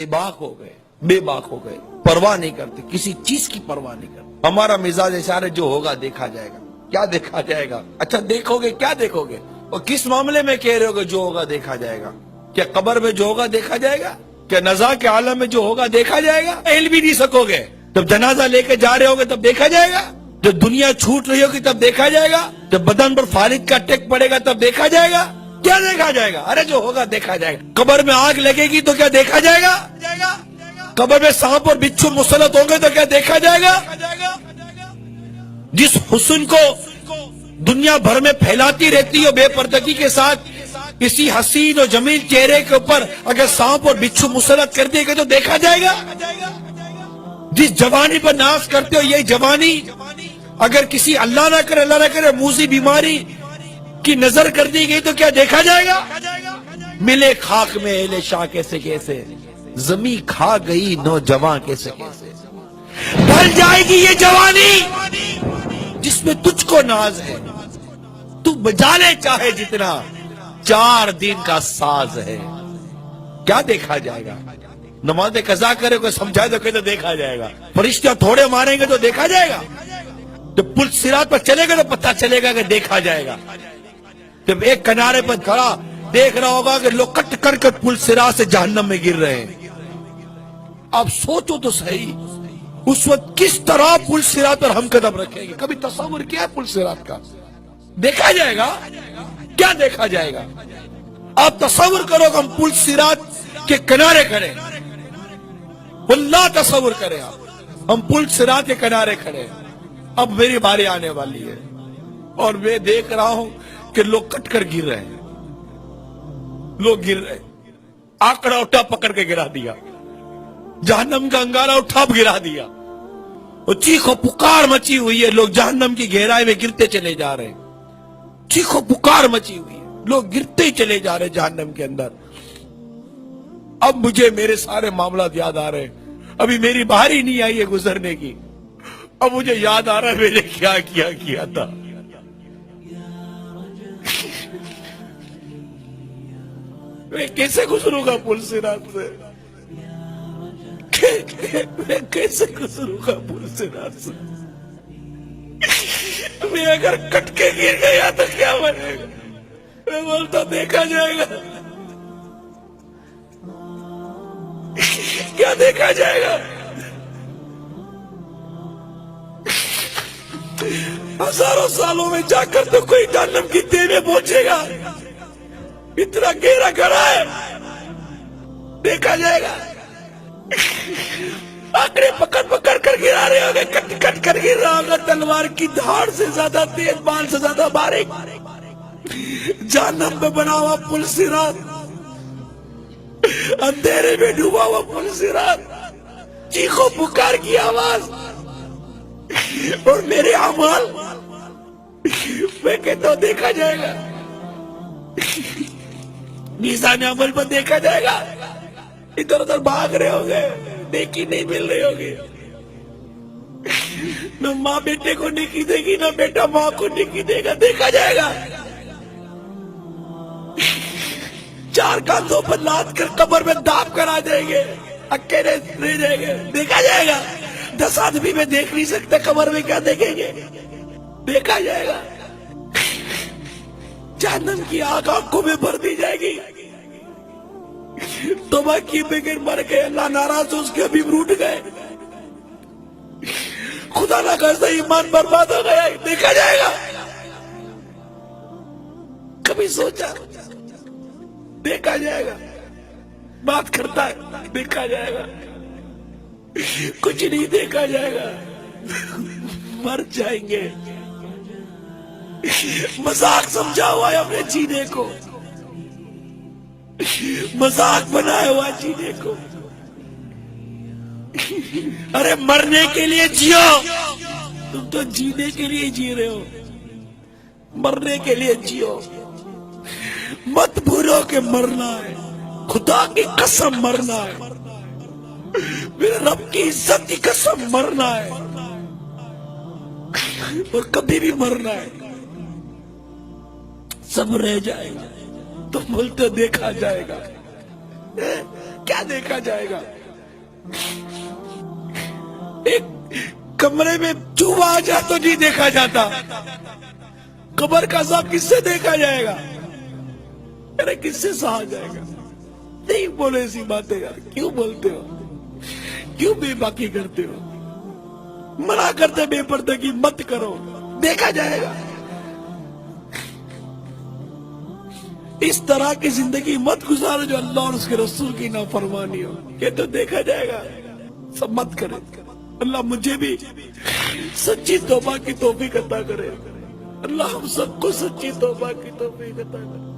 बेबाक हो गए, बेबाक हो गए, परवाह नहीं करते, किसी चीज की परवाह नहीं करते। हमारा मिजाज इशारे जो होगा देखा जाएगा। क्या देखा जाएगा? अच्छा देखोगे, क्या देखोगे? और किस मामले में कह रहे हो जो होगा देखा जाएगा? क्या कब्र में जो होगा देखा जाएगा? क्या नज़ा के आलम में जो होगा देखा जाएगा? हिल भी नहीं सकोगे। जब जनाजा लेके जा रहे होगे तब देखा जाएगा। जब दुनिया छूट रही होगी तब देखा जाएगा। जब बदन पर फालिद का टेक पड़ेगा तब देखा जाएगा। क्या देखा जाएगा? अरे जो होगा देखा जाएगा। कब्र में आग लगेगी तो क्या देखा जाएगा? कब्र में सांप और बिच्छू मुसलत होंगे तो क्या देखा जाएगा? जिस हुस्न को दुनिया भर में फैलाती रहती है बेपर्दगी के साथ, किसी हसीन और जमील चेहरे के ऊपर अगर सांप और बिच्छू मुसलत कर दिए गए तो देखा जाएगा। जिस जवानी पर नाज करते हो, यही जवानी अगर किसी अल्लाह ना करे मूसी बीमारी की नजर कर दी गई तो क्या देखा जाएगा? मिले खाक में एले शाह कैसे कैसे, जमी खा गई नौजवान कैसे कैसे। ढल जाएगी ये जवानी जिसमें तुझको नाज है, तू बजा ले चाहे जितना, 4 दिन का साज है। क्या देखा जाएगा? नमाज कज़ा करे कोई समझाए तो कहते देखा जाएगा। फरिश्ते थोड़े मारेंगे तो देखा जाएगा। जब पुल सिरात पर चलेगा तो पता चलेगा कि देखा जाएगा। जब एक किनारे पर खड़ा देख रहा होगा कि लोग कट करके पुल सिरात से जहन्नम में गिर रहे हैं। आप सोचो तो सही, उस वक्त किस तरह पुल सिरात पर हम कदम रखेंगे? कभी तस्वीर किया है पुल सिरात का? देखा जाएगा। क्या देखा जाएगा? आप तस्वीर करो कि हम पुल सिरात के किनारे खड़े, वल्लाह तस्वीर करें आप, हम पुल सिरात के किनारे खड़े, अब मेरी बारी आने वाली है और मैं देख रहा हूं कि लोग कटकर गिर रहे हैं। लोग गिर रहे, आंकड़ा उठा पकड़ के गिरा दिया, जहन्नम का अंगारा उठा गिरा दिया, और चीखो पुकार मची हुई है। लोग जहन्नम की गहराई में गिरते चले जा रहे हैं। चीखो पुकार मची हुई है, लोग गिरते ही चले जा रहे हैं जहन्नम के अंदर। अब मुझे मेरे सारे मामला याद आ रहे हैं। अभी मेरी बारी नहीं आई है गुजरने की। अब मुझे याद आ रहा है मैंने क्या किया था। मैं कैसे गुजरूंगा पुल सिरात से? मैं कैसे गुजरूंगा पुल सिरात से? मैं अगर कट के गिर गया तो क्या बनेगा? मैं बोलता देखा जाएगा। क्या देखा जाएगा? हजारों सालों में जाकर तो कोई जहन्नम की तह में पहुंचेगा। इतना गहरा गड़ा है, देखा जाएगा। आंकड़े पकड़ पकड़ कर गिरा रहे होंगे, कट कट कर गिर रहा होगा। तलवार की धार से ज्यादा तेज, बाल से ज्यादा बारीक, जहन्नम में बना हुआ पुल सिरात, अंधेरे में डूबा हुआ पुल सिरात, चीखो पुकार की आवाज और मेरे अमाल, मैं कहता हूं देखा जाएगा। मीज़ान अमल पर देखा जाएगा। इधर उधर भाग रहे होंगे, नेकी नहीं मिल रही होगी। न माँ बेटे को नेकी देगी, न बेटा माँ को नेकी देगा। देखा जाएगा। 4 कांधों पर लाद कर कब्र में दाब कर आ जाएंगे, अकेले रह जाएंगे। देखा जाएगा। 10 आदमी में देख नहीं सकते, कब्र में क्या देखेंगे? देखा जाएगा। जहन्नम की आग आंखों में भर दी जाएगी। तौबा किए बगैर मर गए, अल्लाह नाराज हो, उसके अभी रूठ गए, खुदा ना करता ईमान बर्बाद हो गया। देखा जाएगा। कभी सोचा? देखा जाएगा। बात करता है, देखा जाएगा। कुछ नहीं देखा जाएगा। मर जाएंगे। मजाक समझा हुआ है अपने जीने को, मजाक बनाया हुआ जीने को। अरे मरने के लिए जियो, तुम तो जीने के लिए जी रहे हो। मरने के लिए जियो, मत भूलो कि मरना है। खुदा की कसम मरना है, मेरे रब की इज्जत की कसम मरना है, और कभी भी मरना है। सब रह जाएगा। तुम बोलते देखा जाएगा। کیا دیکھا جائے گا؟ ایک کمرے میں چوہا آ جائے تو نہیں دیکھا جاتا، قبر کا عذاب کس سے دیکھا جائے گا؟ ارے کس سے سہا جائے گا؟ نہیں بولے ایسی باتیں یار، کیوں بولتے ہو؟ کیوں بے باکی کرتے ہو؟ منع کرتے بے پردگی مت کرو، دیکھا جائے گا۔ اس طرح کی زندگی مت گزارو جو اللہ اور اس کے رسول کی نافرمانی ہو، یہ تو دیکھا جائے گا، سب مت کرے۔ اللہ مجھے بھی سچی توبہ کی توفیق عطا کرے، اللہ ہم سب کو سچی توبہ کی توفیق عطا کرے۔